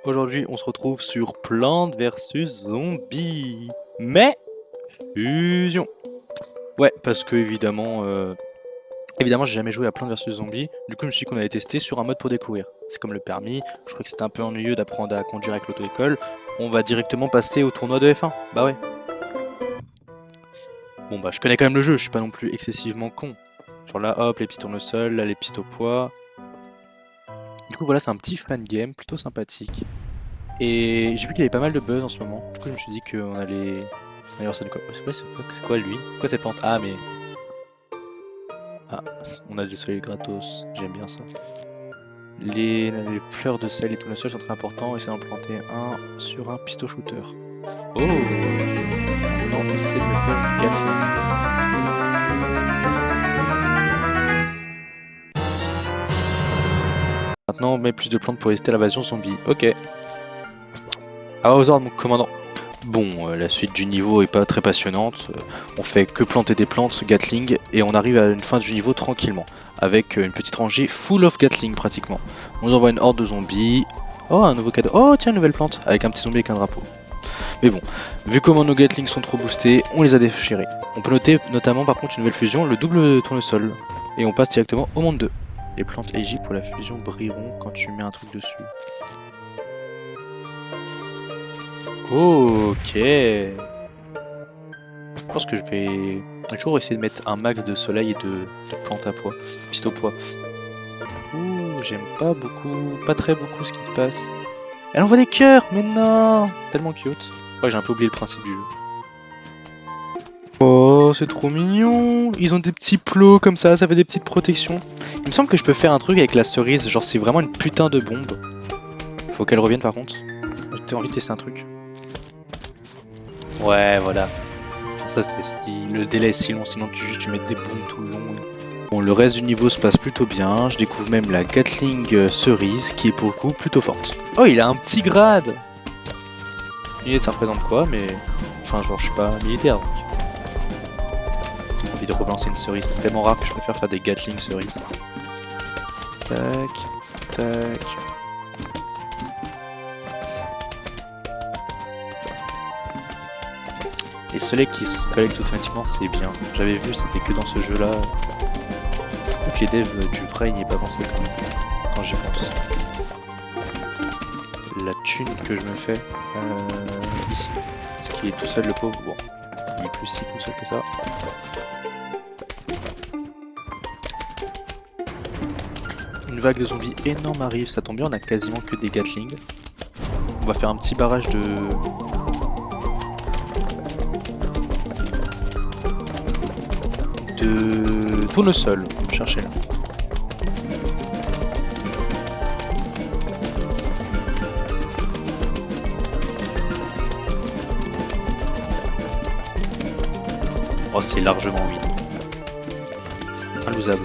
Aujourd'hui, on se retrouve sur Plantes versus Zombies. Mais fusion. Ouais, parce que évidemment, j'ai jamais joué à Plantes versus Zombies. Du coup, je me suis dit qu'on allait tester sur un mode pour découvrir. C'est comme le permis. Je crois que c'était un peu ennuyeux d'apprendre à conduire avec l'auto-école. On va directement passer au tournoi de F1. Bah ouais. Bon bah, je connais quand même le jeu. Je suis pas non plus excessivement con. Genre là, hop, les petits tournesols, là, les pistes au poids. Du coup, voilà, c'est un petit fan game plutôt sympathique. Et j'ai vu qu'il y avait pas mal de buzz en ce moment. Du coup, je me suis dit qu'on allait. D'ailleurs, c'est quoi? C'est quoi lui? Quoi cette plante? Ah, mais. Ah, on a du soleil gratos. J'aime bien ça. Les fleurs de sel et tout le sol sont très importants. Essayez d'en planter un sur un pisto shooter. Oh! Non, essaie de me faire une gaffe. Maintenant, on met plus de plantes pour éviter l'invasion zombie. Ok. À aux ordres, mon commandant. Bon, la suite du niveau est pas très passionnante. On fait que planter des plantes, Gatling, et on arrive à une fin du niveau tranquillement, avec une petite rangée full of Gatling pratiquement. On nous envoie une horde de zombies. Oh, un nouveau cadeau. Oh, tiens, une nouvelle plante, avec un petit zombie avec un drapeau. Mais bon, vu comment nos Gatling sont trop boostés, on les a déchirés. On peut noter notamment par contre une nouvelle fusion, le double tournesol. Et on passe directement au monde 2. Les plantes AJ pour la fusion brilleront quand tu mets un truc dessus. Ok. Je pense que je vais toujours essayer de mettre un max de soleil et de plantes à poids, piste au poids. Ouh, j'aime pas beaucoup, pas très beaucoup ce qui se passe. Elle envoie des cœurs, mais non, tellement cute. Ouais, j'ai un peu oublié le principe du jeu. Oh, c'est trop mignon. Ils ont des petits plots comme ça fait des petites protections. Il me semble que je peux faire un truc avec la cerise, genre c'est vraiment une putain de bombe. Faut qu'elle revienne par contre. J'ai envie de tester un truc. Ouais, voilà. Ça c'est si le délai est si long, sinon tu mets des bombes tout le long. Bon, le reste du niveau se passe plutôt bien. Je découvre même la Gatling cerise qui est pour le coup plutôt forte. Oh, il a un petit grade. Et ça représente quoi, mais enfin genre je suis pas militaire donc. J'ai envie de relancer une cerise, mais c'est tellement rare que je préfère faire des Gatling cerises. Tac, tac. Les soleils qui se collectent automatiquement, c'est bien. J'avais vu, c'était que dans ce jeu-là. Faut que les devs du vrai n'y aient pas pensé quand même, quand j'y pense. La thune que je me fais ici. Parce qu'il est tout seul le pauvre. Bon, il est plus si tout seul que ça. Une vague de zombies énorme arrive, ça tombe bien, on a quasiment que des Gatling. On va faire un petit barrage de tournesol, on va chercher là. Oh, c'est largement vide. Inlousable.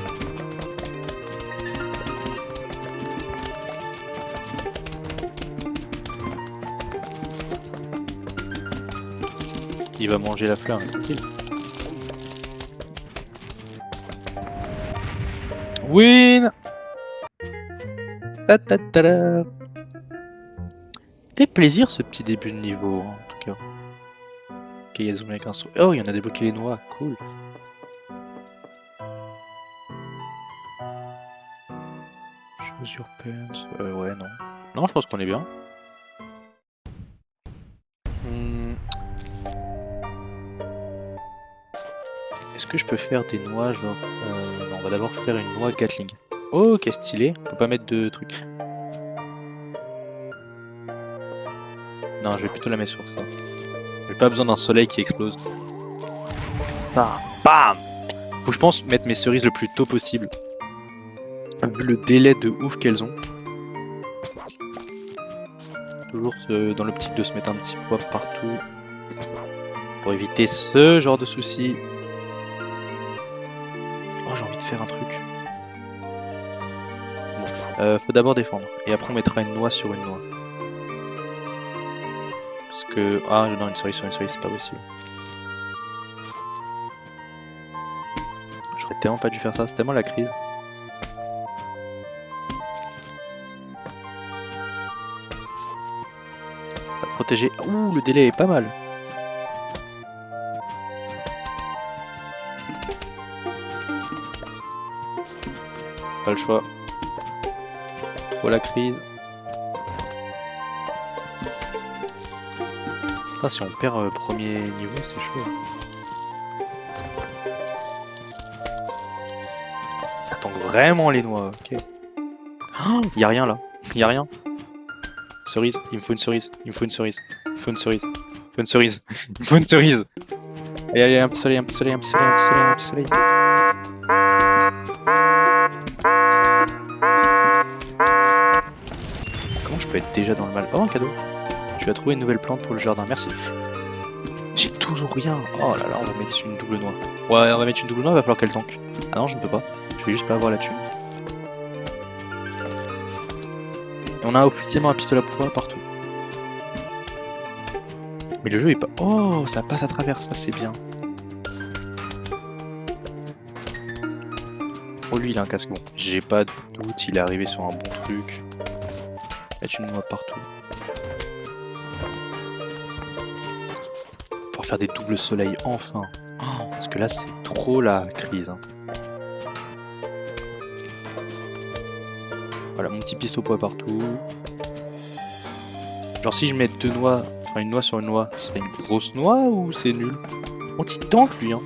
Il va manger la fleur, tranquille. Win! Ta ta ta ta. Fait plaisir ce petit début de niveau en tout cas. Ok, il y a des zombies avec un saut. Oh, il y en a débloqué les noix, cool. Chose your pants. Ouais, non. Non, je pense qu'on est bien. Est-ce que je peux faire des noix genre... non, on va d'abord faire une noix Gatling. Oh, qu'est stylé. On peut pas mettre de trucs. Non, je vais plutôt la mettre sur ça. J'ai pas besoin d'un soleil qui explose. Comme ça, bam! Faut que je pense mettre mes cerises le plus tôt possible. Vu le délai de ouf qu'elles ont. Toujours dans l'optique de se mettre un petit poids partout. Pour éviter ce genre de soucis. Oh, j'ai envie de faire un truc. Bon, faut d'abord défendre. Et après on mettra une noix sur une noix. Parce que... Ah non, une cerise sur une cerise, c'est pas possible. J'aurais tellement pas dû faire ça, c'est tellement la crise. On va protéger. Ouh, le délai est pas mal. Pas le choix. Trop la crise. Putain, si on perd premier niveau, c'est chaud. Ça tangue vraiment les noix, ok. Oh, y a rien là, y a rien. Cerise, il me faut une cerise, il me faut une cerise, il me faut une cerise, il me faut une cerise, il me faut une cerise. Allez, allez, un petit soleil, un petit soleil, un petit soleil, un petit soleil, un petit soleil. Comment je peux être déjà dans le mal? Oh, un cadeau. Tu as trouvé une nouvelle plante pour le jardin, merci. J'ai toujours rien. Oh là là, on va mettre une double noix. Ouais, on va mettre une double noix, il va falloir qu'elle tanque. Ah non, je ne peux pas. Je vais juste pas avoir la thune. Et on a officiellement un pistolet à poids partout. Mais le jeu est pas... Oh, ça passe à travers, ça c'est bien. Oh, lui il a un casque, bon. J'ai pas de doute, il est arrivé sur un bon truc. Mettre une noix partout. Pour faire des doubles soleils, enfin. Oh, parce que là c'est trop la crise. Hein. Voilà, mon petit pistolet au poids partout. Genre si je mets deux noix, enfin une noix sur une noix, ce serait une grosse noix ou c'est nul? On t'y tank lui hein.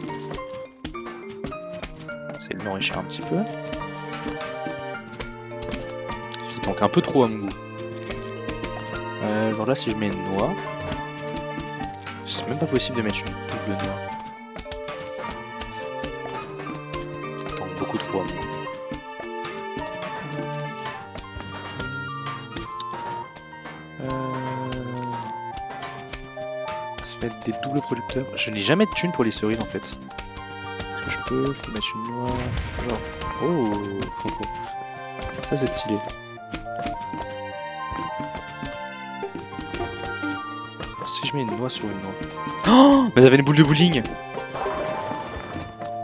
C'est de l'enrichir un petit peu. S'il tank un peu trop à mon goût. Alors là si je mets une noix, c'est même pas possible de mettre une double noix. Ça tank beaucoup trop à mon goût. Se mettre des doubles producteurs. Je n'ai jamais de thune pour les cerises en fait. Est-ce que je peux mettre une noix. Genre. Oh, ça c'est stylé. Alors, si je mets une noix sur une noix. Oh, mais ça avait une boule de bowling.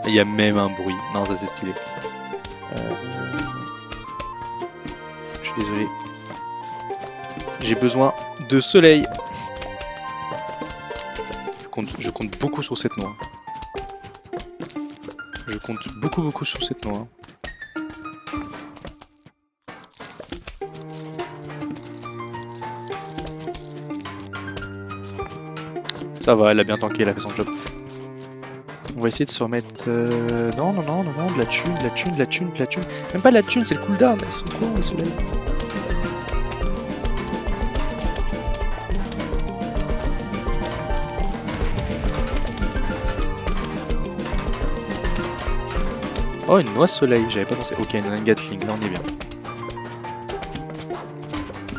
Il y a même un bruit. Non, ça c'est stylé. Je suis désolé. J'ai besoin de soleil. Je compte beaucoup sur cette noix. Je compte beaucoup sur cette noix. Ça va, elle a bien tanké, elle a fait son job. On va essayer de se remettre... Non, de la thune, de la thune, de la thune, de la thune. Même pas de la thune, c'est le cooldown, elles sont trop les soleils. Oh, une noix soleil, j'avais pas pensé. Ok, une Gatling, là on est bien.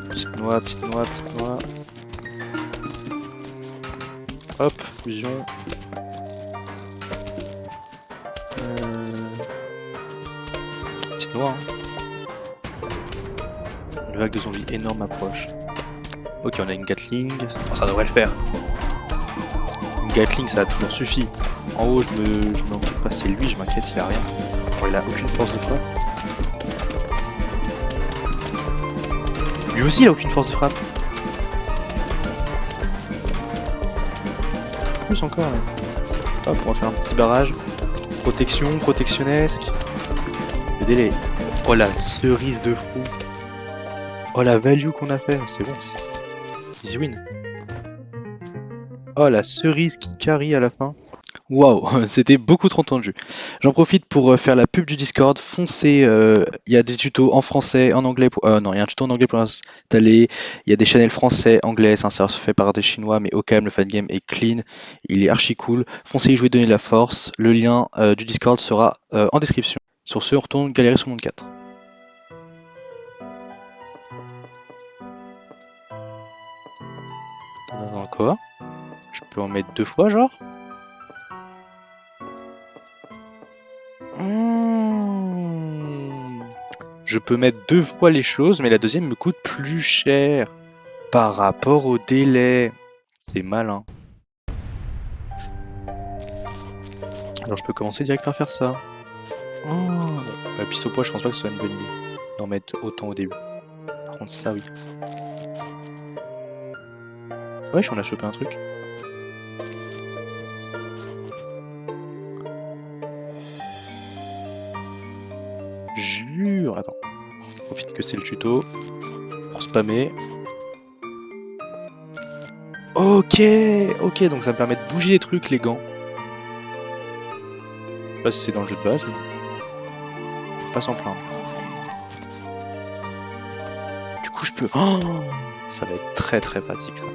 Petite noix, petite noix, petite noix. Hop, fusion. Petite noix. Hein. Une vague de zombies énorme approche. Ok, on a une Gatling. Oh, ça devrait le faire. Une Gatling, ça a toujours suffi. En haut, je m'inquiète pas, c'est lui, je m'inquiète, il a rien. Bon, il a aucune force de frappe. Lui aussi, il a aucune force de frappe. Plus encore, là. Hop, on va faire un petit barrage. Protection, protectionnesque. Le délai. Oh la cerise de fou. Oh la value qu'on a fait, c'est bon. Easy win. Oh la cerise qui carry à la fin. Waouh, c'était beaucoup trop tendu. J'en profite pour faire la pub du Discord. Foncez, il y a des tutos en français, en anglais. Non, il y a un tuto en anglais pour l'installer. Il y a des channels français, anglais. C'est un serveur fait par des Chinois, mais au calme, le fan game est clean. Il est archi cool. Foncez y jouer, donnez de la force. Le lien du Discord sera en description. Sur ce, on retourne galérer sur le monde 4. Encore. Je peux en mettre 2 fois, genre. Je peux mettre 2 fois les choses, mais la deuxième me coûte plus cher par rapport au délai. C'est malin. Alors je peux commencer direct par faire ça. La piste au poids, je pense pas que ce soit une bonne idée d'en mettre autant au début. Par contre, ça oui. Wesh, on a chopé un truc. Jure. Attends. Profite que c'est le tuto. Pour spammer. Ok, ok, donc ça me permet de bouger les trucs, les gants. Je sais pas si c'est dans le jeu de base, mais faut pas s'en plaindre. Du coup, je peux. Oh, ça va être très très pratique ça.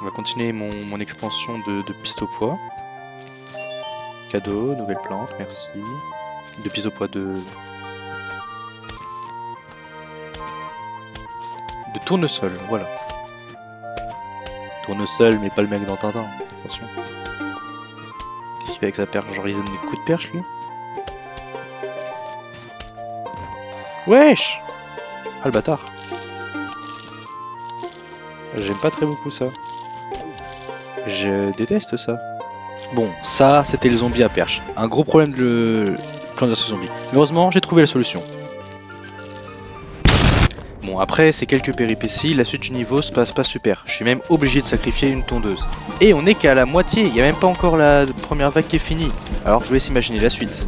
On va continuer mon expansion de piste au poids. Cadeau, nouvelle plante, merci. De piste au poids de tournesol, voilà. Tournesol, mais pas le mec dans Tintin, attention. Qu'est-ce qu'il fait avec sa perche? Genre il donne des coups de perche lui? Wesh! Ah le bâtard. J'aime pas très beaucoup ça. Je déteste ça. Bon, ça c'était le zombie à perche. Un gros problème de Plants vs Zombies. Heureusement, j'ai trouvé la solution. Bon, après ces quelques péripéties, la suite du niveau se passe pas super. Je suis même obligé de sacrifier une tondeuse. Et on est qu'à la moitié, il y a même pas encore la première vague qui est finie. Alors je vous laisse imaginer la suite.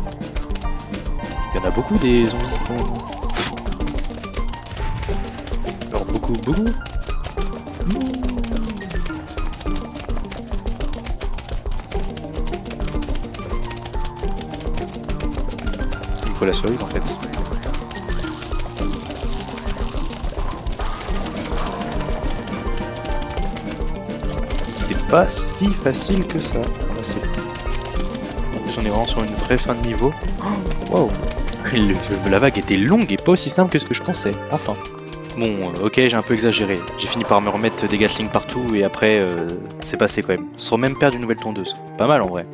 Il y en a beaucoup des zombies quand même. Alors beaucoup. Il me faut la cerise en fait. Pas si facile que ça. En plus on est vraiment sur une vraie fin de niveau. Wow. La vague était longue et pas aussi simple que ce que je pensais. Enfin. Bon, ok, j'ai un peu exagéré. J'ai fini par me remettre des Gatling partout et après, c'est passé quand même. Sans même perdre une nouvelle tondeuse. Pas mal en vrai.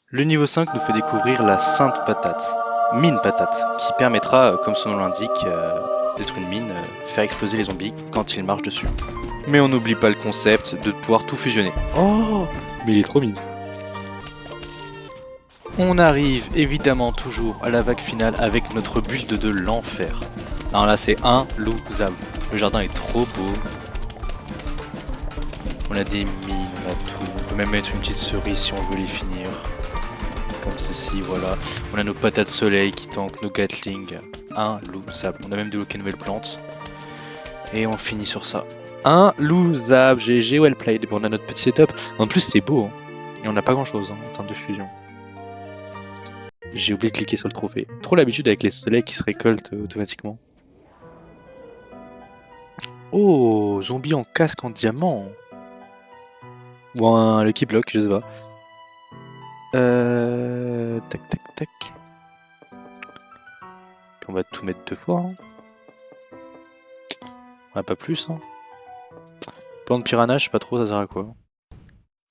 Le niveau 5 nous fait découvrir la Sainte Patate. Mine patate, qui permettra, comme son nom l'indique, d'être une mine, faire exploser les zombies quand ils marchent dessus. Mais on n'oublie pas le concept de pouvoir tout fusionner. Oh, mais il est trop mimes. On arrive évidemment toujours à la vague finale avec notre build de l'enfer. Non là c'est inlousable. Le jardin est trop beau. On a des mines, on a tout. On peut même mettre une petite cerise si on veut les finir. Comme ceci, voilà. On a nos patates soleil qui tankent, nos Gatling. Inlousable. On a même débloqué une nouvelle plante. Et on finit sur ça. Inlousable, GG well played. Bon, on a notre petit setup. En plus, c'est beau. Hein. Et on n'a pas grand chose en termes de fusion. J'ai oublié de cliquer sur le trophée. Trop l'habitude avec les soleils qui se récoltent automatiquement. Oh, zombie en casque en diamant. Ou un Lucky Block, je sais pas. Tac. Puis on va tout mettre 2 fois. Hein. On a pas plus. Hein. Plan de piranha, je sais pas trop, ça sert à quoi.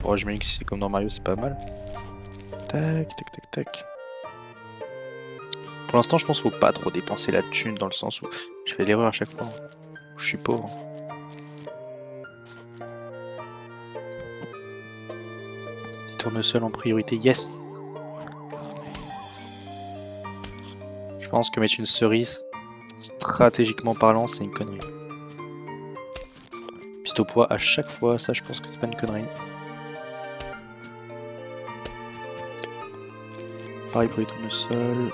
Bon, j'imagine que si c'est comme dans Mario, c'est pas mal. Tac. Pour l'instant, je pense qu'il faut pas trop dépenser la thune dans le sens où je fais l'erreur à chaque fois. Je suis pauvre. Il tourne seul en priorité, yes! Je pense que mettre une cerise, stratégiquement parlant, c'est une connerie. Piste au poids à chaque fois, ça je pense que c'est pas une connerie. Pareil pour les tournesols.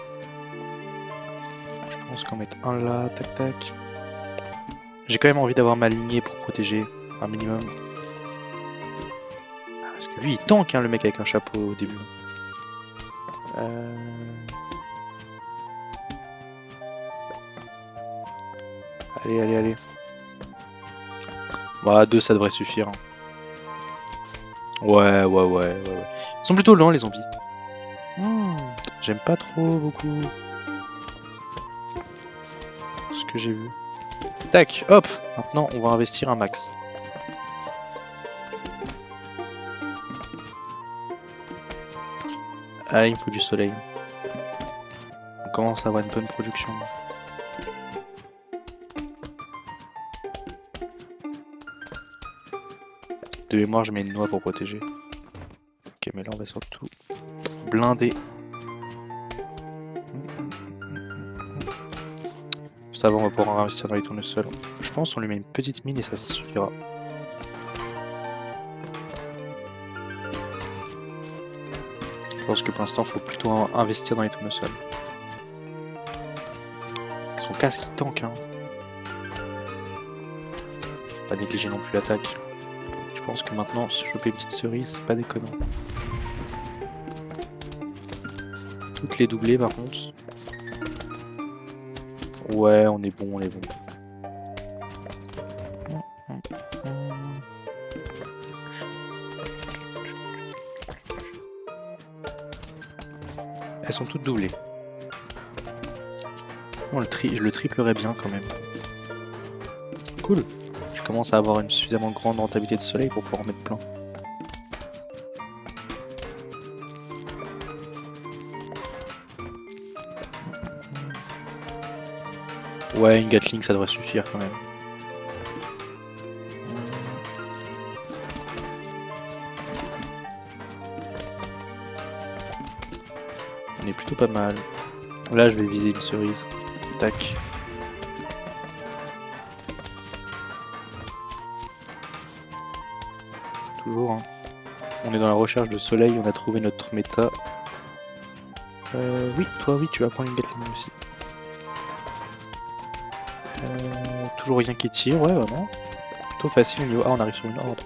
Je pense qu'en mettre un là, tac. J'ai quand même envie d'avoir ma lignée pour protéger un minimum. Parce que lui il tank hein, le mec avec un chapeau au début. Allez. Bah 2 ça devrait suffire. Hein. Ouais. Ils sont plutôt lents les zombies. J'aime pas trop beaucoup ce que j'ai vu. Tac, hop. Maintenant on va investir un max. Ah il me faut du soleil. On commence à avoir une bonne production. De mémoire, je mets une noix pour protéger. Ok, mais là, on va surtout blinder. Ça va, on va pouvoir investir dans les tournesols. Je pense qu'on lui met une petite mine et ça suffira. Je pense que pour l'instant, il faut plutôt investir dans les tournesols. Son casque il tank, hein. Faut pas négliger non plus l'attaque. Je pense que maintenant, se choper une petite cerise, c'est pas déconnant. Toutes les doublées par contre. Ouais, on est bon, on est bon. Elles sont toutes doublées. Bon, je le triplerai bien quand même. Cool. Je commence à avoir une suffisamment grande rentabilité de soleil pour pouvoir en mettre plein. Ouais, une Gatling ça devrait suffire quand même. On est plutôt pas mal. Là je vais viser une cerise. Tac. Toujours hein. On est dans la recherche de soleil, on a trouvé notre méta. Oui, toi oui tu vas prendre une Gatling aussi. Toujours rien qui tire, ouais vraiment. Plutôt facile au niveau... Ah on arrive sur une horde.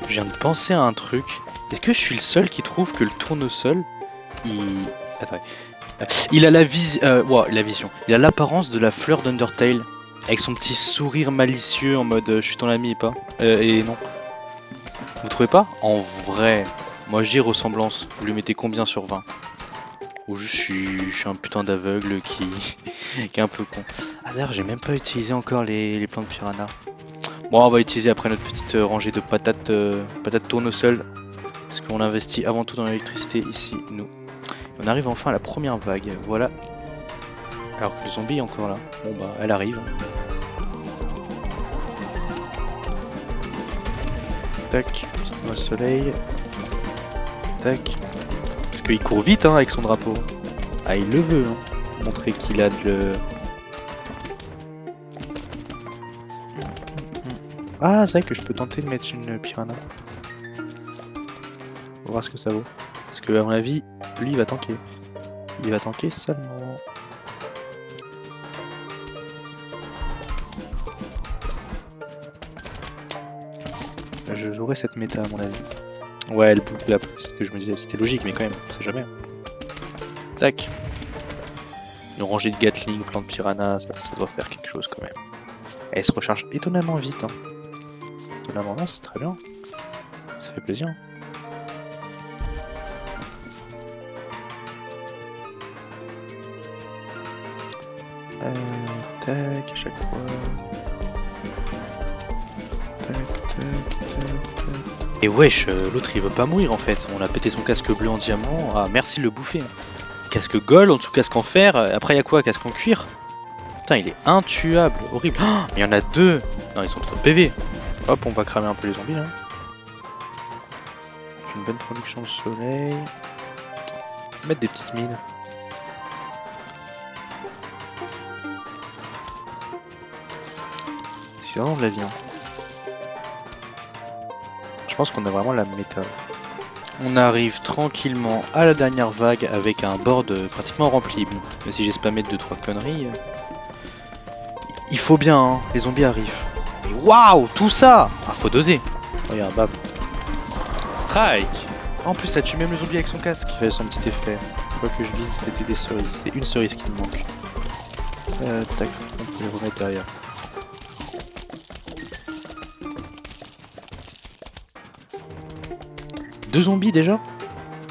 Je viens de penser à un truc. Est-ce que je suis le seul qui trouve que le tournesol, Attends. Il a la vision... wow, la vision. Il a l'apparence de la fleur d'Undertale. Avec son petit sourire malicieux en mode je suis ton ami et pas. Et non. Vous trouvez pas? En vrai, moi j'ai ressemblance. Vous lui mettez combien sur 20? Ou je suis un putain d'aveugle qui... qui est un peu con. Ah d'ailleurs j'ai même pas utilisé encore les plants de piranha. Bon on va utiliser après notre petite rangée de patates, patates tournesol. Parce qu'on investit avant tout dans l'électricité ici, nous. On arrive enfin à la première vague, voilà. Alors que le zombie est encore là. Bon bah elle arrive. Tac, petite noix soleil. Tac. Parce qu'il court vite hein, avec son drapeau. Ah il le veut, hein. Montrer qu'il a de le... Ah c'est vrai que je peux tenter de mettre une piranha. On va voir ce que ça vaut. Parce que à mon avis, lui il va tanker. Il va tanker salement. Je jouerai cette méta à mon avis. Ouais elle boucle là, c'est ce que je me disais, c'était logique mais quand même, on sait jamais. Tac. Une rangée de Gatling, plan de piranha, ça doit faire quelque chose quand même. Elle se recharge étonnamment vite. Hein. Étonnamment non, c'est très bien. Ça fait plaisir. Tac, à chaque fois. Tac, tac, tac, tac. Et wesh, l'autre il veut pas mourir en fait. On a pété son casque bleu en diamant. Ah, merci le bouffer. Casque gold, en dessous casque en fer. Après, il y a quoi? Casque en cuir? Putain, il est intuable. Horrible. Oh, il y en a deux. Non, ils sont trop de PV. Hop, on va cramer un peu les zombies là. Avec une bonne production de soleil. Mettre des petites mines. C'est vraiment de la vie. Hein. Je pense qu'on a vraiment la méta. On arrive tranquillement à la dernière vague avec un board pratiquement rempli. Bon, même si j'ai spammé 2-3 conneries. Il faut bien, hein, les zombies arrivent. Et waouh, tout ça! Ah, faut doser. Regarde, bam. Strike! En plus, ça tue même le zombie avec son casque. Il fait son petit effet. Quoi que je vise, c'était des cerises. C'est une cerise qui me manque. Tac, on peut les remettre derrière. Deux zombies déjà?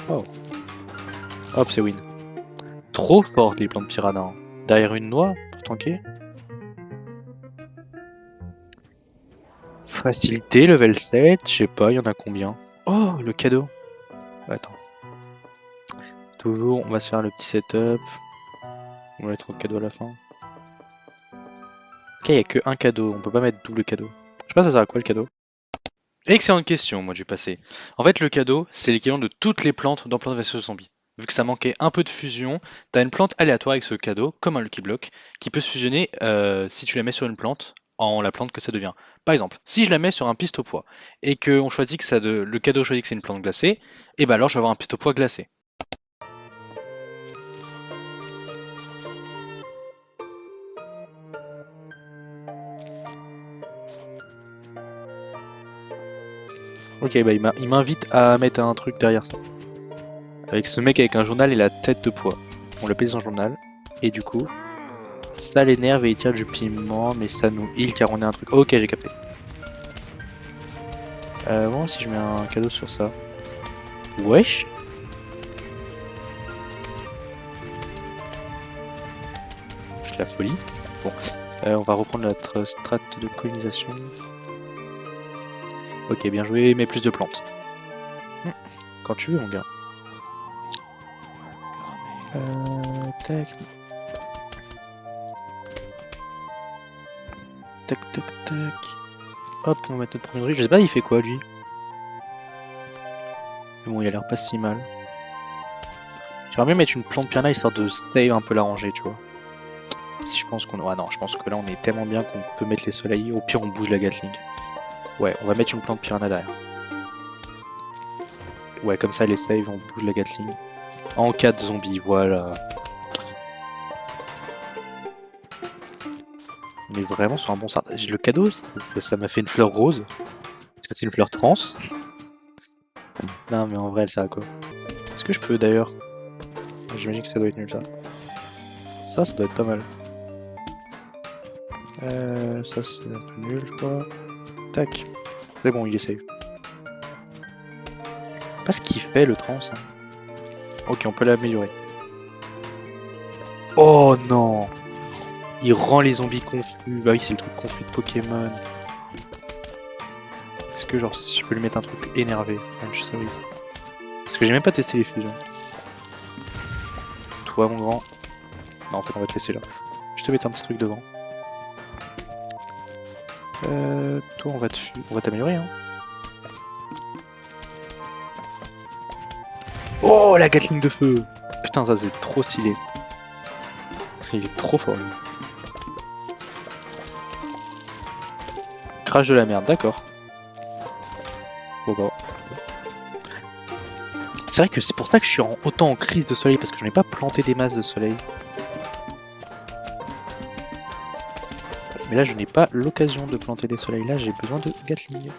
Oh. Hop, c'est win. Trop fort les plans de piranha. Hein. Derrière une noix pour tanker. Facilité, level 7, je sais pas, il y en a combien? Oh, le cadeau. Attends. Toujours, on va se faire le petit setup. On va mettre le cadeau à la fin. Ok, il n'y a que un cadeau, on peut pas mettre double cadeau. Je sais pas ça sert à quoi le cadeau. Excellente question, moi du passé. En fait, le cadeau, c'est l'équivalent de toutes les plantes dans Plants vs Zombies. vu que ça manquait un peu de fusion, t'as une plante aléatoire avec ce cadeau, comme un Lucky Block, qui peut se fusionner si tu la mets sur une plante, en la plante que ça devient. Par exemple, si je la mets sur un pistopois, et que on choisit que le cadeau choisit que c'est une plante glacée, et bah alors je vais avoir un pistopois glacé. Ok, bah il m'invite à mettre un truc derrière ça. Avec ce mec avec un journal et la tête de poids. On le pèse en journal, et du coup, ça l'énerve et il tire du piment, mais ça nous heal car on est un truc. Ok, j'ai capté. Bon, si je mets un cadeau sur ça. Wesh. C'est la folie. Bon, on va reprendre notre strat de colonisation. Ok, bien joué, mais plus de plantes. Quand tu veux, mon gars. Tac. Tac, tac, tac. Hop, on va mettre notre premier riz. Je sais pas, il fait quoi, lui? Mais bon, il a l'air pas si mal. J'aimerais bien mettre une plante piano histoire de save un peu la rangée, tu vois. Si je pense qu'on... Ah non, je pense que là, on est tellement bien qu'on peut mettre les soleils. Au pire, on bouge la Gatling. Ouais, on va mettre une plante piranha derrière. Ouais, comme ça, les save, on bouge la Gatling. En cas de zombie, voilà. On est vraiment sur un bon start. Le cadeau, ça m'a fait une fleur rose. Est-ce que c'est une fleur trans? Non, mais en vrai, elle sert à quoi? Est-ce que je peux d'ailleurs? J'imagine que ça doit être nul, ça. Ça doit être pas mal. Ça, c'est un peu nul, je crois. Tac. C'est bon, il est safe. Pas ce qu'il fait, le trans. Hein. Ok, on peut l'améliorer. Oh non! Il rend les zombies confus. Bah oui, c'est le truc confus de Pokémon. Est-ce que genre si je peux lui mettre un truc énervé? Parce que j'ai même pas testé les fusions. Toi mon grand. Non en fait on va te laisser là. Je te mets un petit truc devant. Toi on va t'améliorer hein. Oh la Gatling de feu! Putain ça c'est trop stylé. Il est trop fort lui. Crash de la merde, d'accord. Bon bah. C'est vrai que c'est pour ça que je suis autant en crise de soleil, parce que je n'ai pas planté des masses de soleil. Mais là, je n'ai pas l'occasion de planter des soleils. Là, j'ai besoin de Gatling.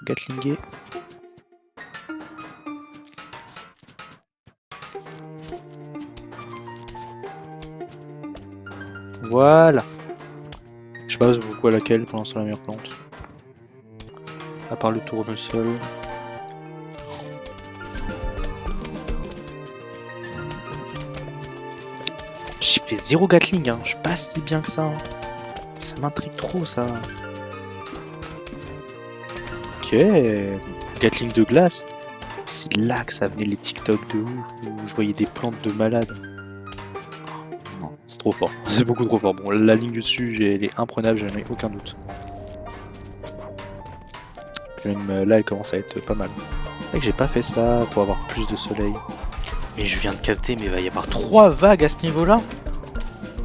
Gatlinger. Voilà. Je sais pas pourquoi laquelle pour l'instant la meilleure plante. À part le tournesol. J'ai fait 0 Gatling, hein. Je suis pas si bien que ça. Hein. Ça m'intrigue trop ça. Ok. Gatling de glace. C'est là que ça venait les TikTok de ouf où je voyais des plantes de malade. C'est trop fort, c'est beaucoup trop fort. Bon, la ligne dessus, elle est imprenable, j'en ai aucun doute. Même là, elle commence à être pas mal. C'est vrai que j'ai pas fait ça pour avoir plus de soleil. Mais je viens de capter, mais il va y avoir 3 vagues à ce niveau-là.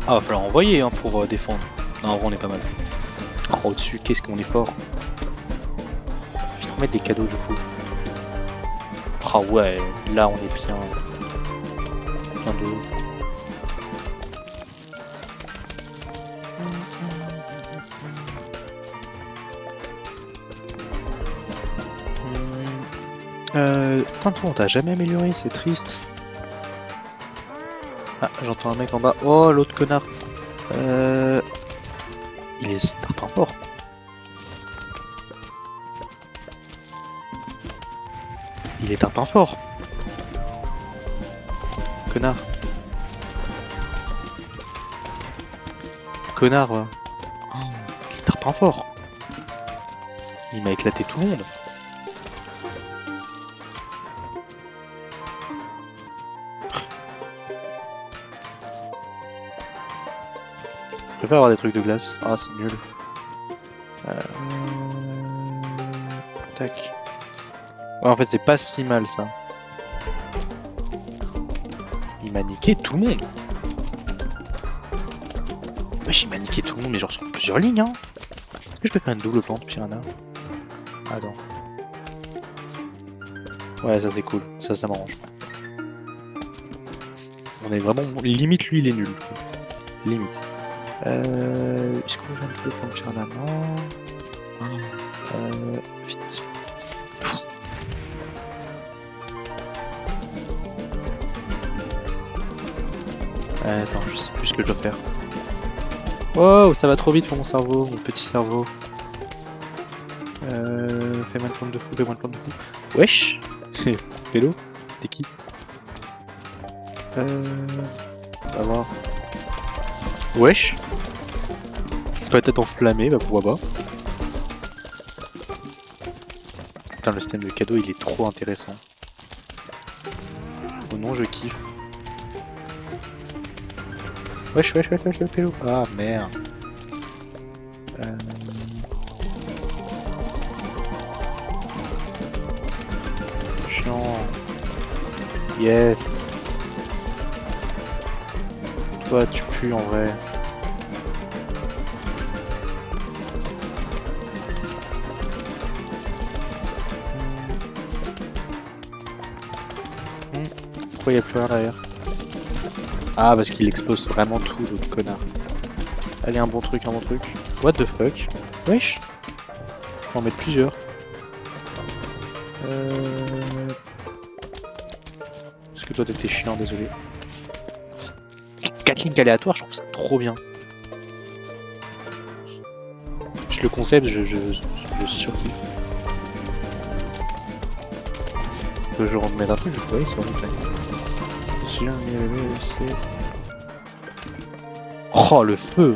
Ah, va falloir envoyer hein, pour défendre. Non, en vrai, on est pas mal. Oh, au-dessus, qu'est-ce qu'on est fort. Je vais te remettre des cadeaux du coup. Ah ouais, là, on est bien. Bien de ouf. Putain, toi, on t'a jamais amélioré, c'est triste. Ah, j'entends un mec en bas. Oh, l'autre connard. Il est tarpin fort. Il est tarpin fort. Connard. Connard. Oh, il est tarpin fort. Il m'a éclaté tout le monde. Je préfère avoir des trucs de glace. Ah, c'est nul. Tac. Ouais, en fait, c'est pas si mal ça. m'a niqué tout le monde. Wesh, il m'a niqué tout le monde, mais genre sur plusieurs lignes, hein. Est-ce que je peux faire une double plante piranha? Attends. Ouais, ça c'est cool. Ça m'arrange. On est vraiment... Limite, lui, il est nul. Limite. Est-ce qu'on va faire une plante piranha? Non. Vite. Attends, je sais plus ce que je dois faire. Wow, ça va trop vite pour mon cerveau, mon petit cerveau. Fais-moi une plante de fou, fais-moi une plante de fou. Wesh. Pélo, t'es qui? On va voir. Wesh. Peut-être enflammé, bah pourquoi pas. Putain, le système de cadeau il est trop intéressant. Oh non, je kiffe. Wesh, pélo. Ah merde. Chiant. Yes. Toi, tu pues en vrai. Pourquoi il n'y a plus rien derrière? Ah, parce qu'il explose vraiment tout, l'autre connard. Allez, un bon truc. What the fuck? Wesh. Je peux en mettre plusieurs. Parce que toi t'étais chiant, désolé. 4 lignes aléatoires, je trouve ça trop bien. Le concept, je surkiffe. Que je remettre un truc, je pourrais sur le c'est... Oh, le feu!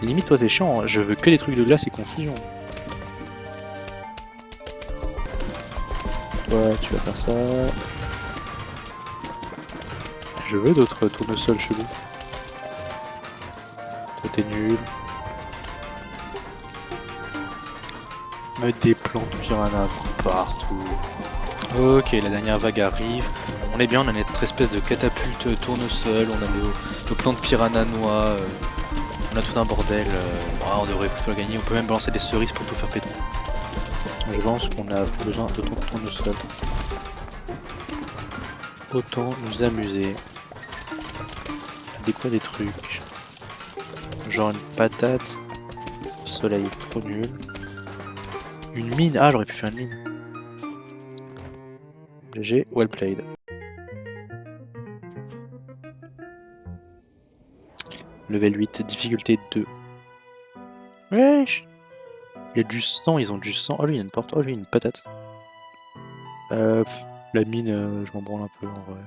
Limite, toi, c'est chiant, hein. Je veux que des trucs de glace et confusion. Toi, tu vas faire ça. Je veux d'autres tournesols chelous. Toi, t'es nul. Mettre des plantes piranha partout. Ok, la dernière vague arrive. On est bien, on a notre espèce de catapulte tournesol, on a nos plantes piranha noix, on a tout un bordel. On devrait plutôt la gagner, on peut même balancer des cerises pour tout faire péter. Je pense qu'on a besoin d'autant de tournesol. Autant nous amuser. Des trucs. Genre une patate. Soleil trop nul. Une mine. Ah, j'aurais pu faire une mine. GG, well played. Level 8, difficulté 2. Wesh. Il y a du sang, ils ont du sang. Oh lui il y a une porte, oh lui il y a une patate. La mine, je m'en branle un peu en vrai.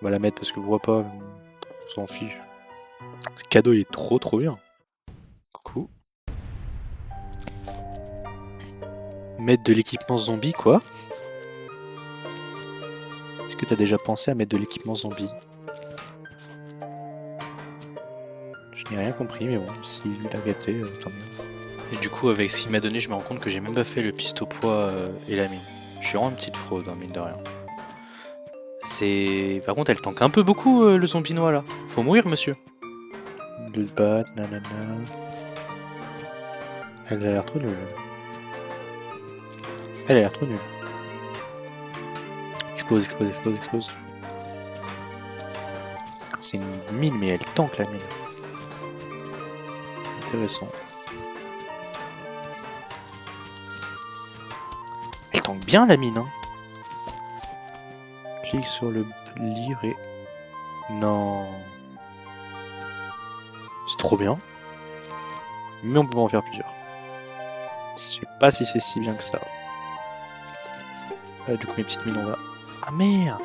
On va la mettre parce que je vois pas, on s'en fiche. Ce cadeau il est trop bien. Coucou. Mettre de l'équipement zombie quoi? Est-ce que t'as déjà pensé à mettre de l'équipement zombie? Je n'ai rien compris mais bon, s'il l'a gâté, tant mieux. Et du coup avec ce qu'il m'a donné je me rends compte que j'ai même pas fait le piste au poids et la mine. Je suis vraiment une petite fraude, hein, mine de rien. Par contre elle tank un peu beaucoup le zombie noir là. Faut mourir monsieur. De battre, nanana. Elle a l'air trop nulle. Elle a l'air trop nulle. Explose. C'est une mine mais elle tank la mine. Intéressant. Elle tank bien la mine hein. Clique sur le lire et... Non. C'est trop bien. Mais on peut en faire plusieurs. Je sais pas si c'est si bien que ça. Du coup mes petites mines on va... Ah merde.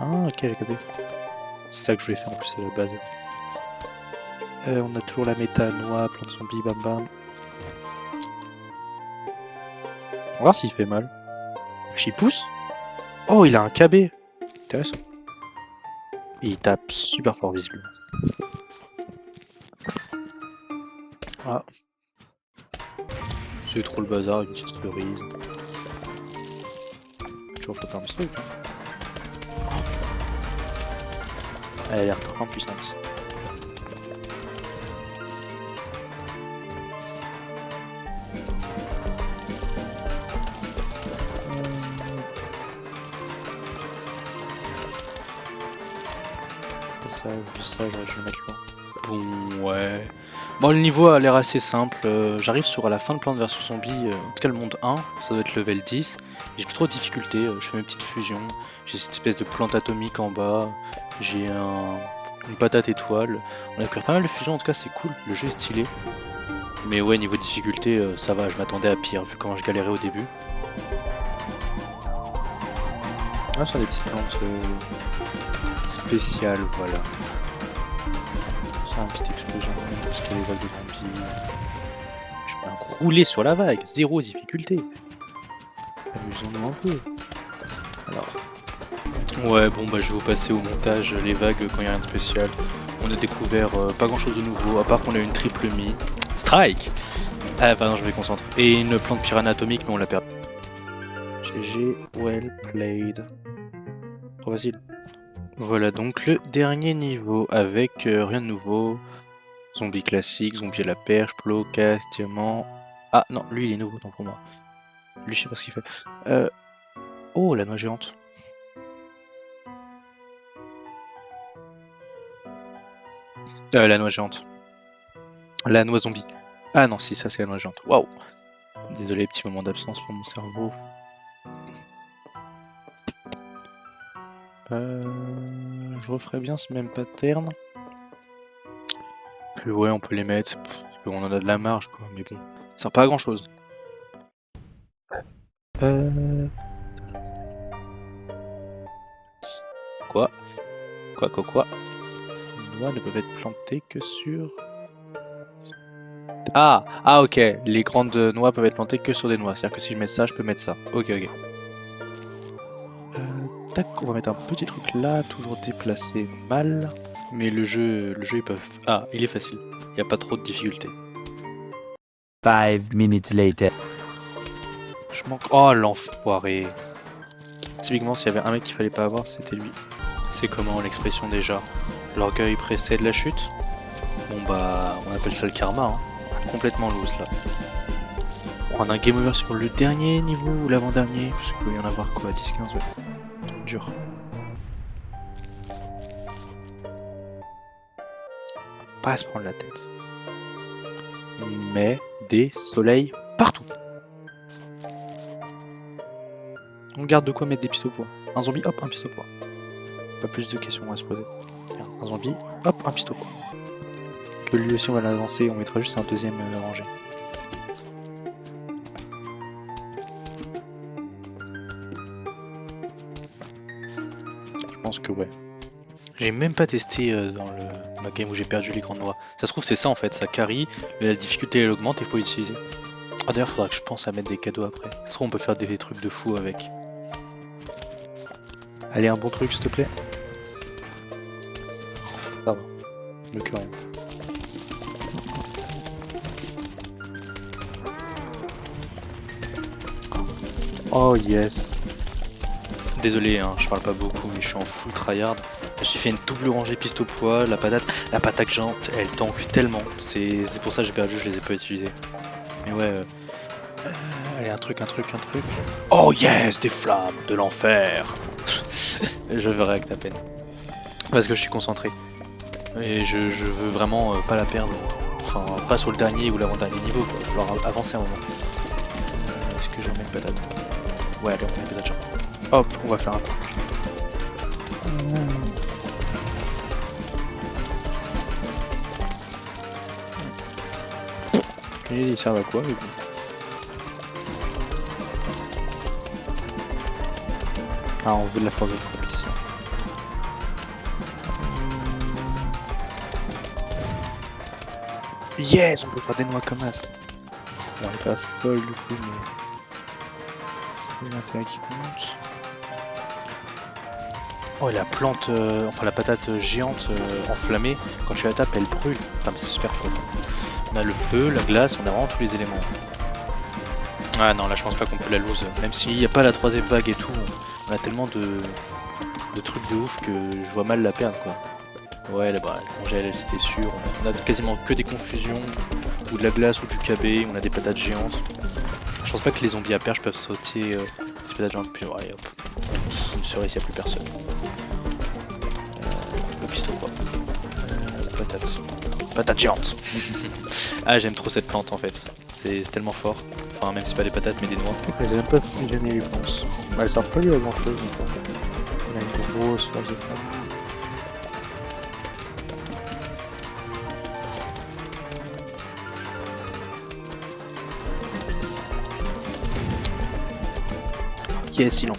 Ah ok j'ai capté. C'est ça que je voulais faire en plus à la base. On a toujours la méta noix, plante zombie, bam bam. On va voir s'il fait mal. J'y pousse. Oh, il a un KB. Intéressant. Et il tape super fort visiblement. Ah. C'est trop le bazar, une petite cerise. Toujours choper un petit truc. Hein. Elle a l'air très puissante. Ça, je vais mettre là. Bon, ouais. Bon, le niveau a l'air assez simple. J'arrive sur la fin de Plants vs Zombies, en tout cas le monde 1, ça doit être level 10. J'ai plus trop de difficultés, je fais mes petites fusions. J'ai cette espèce de plante atomique en bas. J'ai une patate étoile. On a fait pas mal de fusions, en tout cas c'est cool. Le jeu est stylé. Mais ouais, niveau difficulté, ça va, je m'attendais à pire vu comment je galérais au début. Ah, ce sont des petites plantes spéciales, voilà. C'est une petite explosion, parce qu'il y a des vagues de zombies. Je peux rouler sur la vague, zéro difficulté. Amusons-nous un peu. Alors. Ouais, bon, bah je vais vous passer au montage les vagues quand il n'y a rien de spécial. On a découvert pas grand chose de nouveau, à part qu'on a une triple mi. Strike! Ah, pardon, je vais concentrer. Et une plante piranha atomique, mais on l'a perdu. GG, well played. Trop facile. Voilà donc le dernier niveau avec rien de nouveau. Zombie classique, zombie à la perche, plo, casse, diamant. Ah non, lui il est nouveau donc pour moi. Lui je sais pas ce qu'il fait. Oh la noix géante. La noix géante. La noix zombie. Ah non, si ça c'est la noix géante. Waouh. Désolé, petit moment d'absence pour mon cerveau. Je referai bien ce même pattern. Puis ouais, on peut les mettre, parce qu'on en a de la marge quoi, mais bon, ça sert pas à grand chose. Quoi? Les noix ne peuvent être plantées que sur... Ah ok, les grandes noix peuvent être plantées que sur des noix, c'est-à-dire que si je mets ça, je peux mettre ça. Ok. Tac, on va mettre un petit truc là, toujours déplacé mal. Mais le jeu ils peuvent... Ah, il est facile, il n'y a pas trop de difficultés. 5 minutes later. Je manque... Oh l'enfoiré. Typiquement, s'il y avait un mec qu'il fallait pas avoir, c'était lui. C'est comment l'expression déjà? L'orgueil précède la chute? Bon bah, on appelle ça le karma, hein. Complètement loose là. On a un game over sur le dernier niveau ou l'avant-dernier, parce qu'il peut y en avoir quoi, 10-15, ouais. Dur. Pas à se prendre la tête. Il met des soleils partout. On garde de quoi mettre des pistes au poids. Un zombie, hop, un piste au poids. Pas plus de questions à se poser. Un zombie, hop, un piste au poids. Que lui aussi on va l'avancer, on mettra juste un deuxième rangé. Je pense que ouais. J'ai même pas testé dans la game où j'ai perdu les grandes noix. Ça se trouve c'est ça en fait, ça carry, la difficulté elle augmente et il faut l'utiliser. Ah d'ailleurs faudra que je pense à mettre des cadeaux après. Ça se trouve on peut faire des trucs de fou avec. Allez un bon truc s'il te plaît. Ça va, mieux que rien. Oh yes. Désolé, hein, je parle pas beaucoup, mais je suis en full tryhard. Je suis fait une double rangée piste au poids, la patate géante, elle tank tellement. C'est pour ça que j'ai perdu, je les ai pas utilisés. Mais ouais, allez, un truc. Oh yes, des flammes de l'enfer. Je verrai avec ta peine. Parce que je suis concentré. Et je veux vraiment pas la perdre. Enfin, pas sur le dernier ou l'avant-dernier niveau, quoi. Il va falloir avancer un moment. Est-ce que je remets une patate? Ouais, allez, on met une patate géante. Hop, on va faire un truc. Il servent à quoi, mais bon. Ah, on veut de la force de propice. Yes, on peut faire des noix comme as. Bon, elle est pas folle du coup, mais c'est l'intérêt qui compte. Oh, et la plante, enfin la patate géante enflammée, quand tu la tapes, elle brûle. Putain, mais c'est super fort. On a le feu, la glace, on a vraiment tous les éléments. Ah non, là je pense pas qu'on peut la lose. Même s'il n'y a pas la troisième vague et tout, on a tellement de trucs de ouf que je vois mal la perdre quoi. Ouais, là, bah, elle congèle, c'était sûr. On a quasiment que des confusions, ou de la glace ou du KB, on a des patates géantes. Je pense pas que les zombies à perche peuvent sauter des patates géantes, puis ouais, hop. Une cerise, y a plus personne. Le pistolet quoi. La patate. Patate géante. Ah, j'aime trop cette plante en fait. C'est tellement fort. Enfin, même si c'est pas des patates, mais des noix. Elles aiment pas fusionner les plantes. Bah, elles servent pas lui à grand chose. Il a une grosse force de frappe. Yes, il en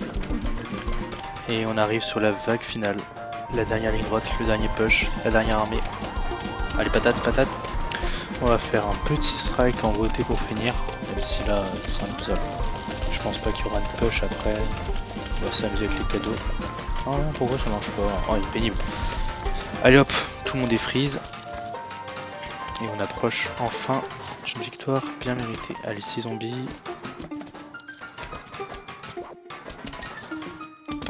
Et on arrive sur la vague finale. La dernière ligne droite, le dernier push, la dernière armée. Allez, patate, patate. On va faire un petit strike en beauté pour finir. Même si là, c'est imposable. Je pense pas qu'il y aura une push après. On va s'amuser avec les cadeaux. Oh non, pourquoi ça marche pas? Oh, il est pénible. Allez hop, tout le monde est freeze. Et on approche enfin d'une victoire bien méritée. Allez, 6 zombies.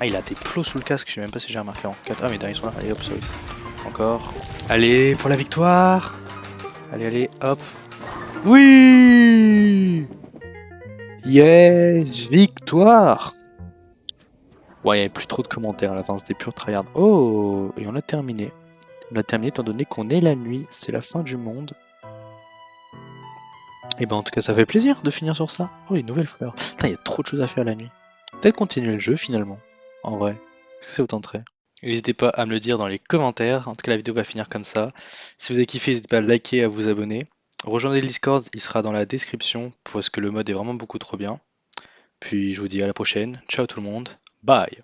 Ah, il a des plots sous le casque, je sais même pas si j'ai remarqué en 4. Ah, mais derrière ils sont là. Allez hop, sorry. Encore. Allez, pour la victoire. Allez, allez, hop. Oui! Yes, victoire! Ouais, il n'y avait plus trop de commentaires à la fin, c'était pur tryhard. Oh, et on a terminé. On a terminé étant donné qu'on est la nuit, c'est la fin du monde. Et ben en tout cas, ça fait plaisir de finir sur ça. Oh, une nouvelle fleur. Putain, il y a trop de choses à faire la nuit. Peut-être continuer le jeu finalement, en vrai. Est-ce que ça vous tenterait? N'hésitez pas à me le dire dans les commentaires. En tout cas, la vidéo va finir comme ça. Si vous avez kiffé, n'hésitez pas à liker et à vous abonner. Rejoignez le Discord, il sera dans la description parce que le mode est vraiment beaucoup trop bien. Puis je vous dis à la prochaine. Ciao tout le monde. Bye!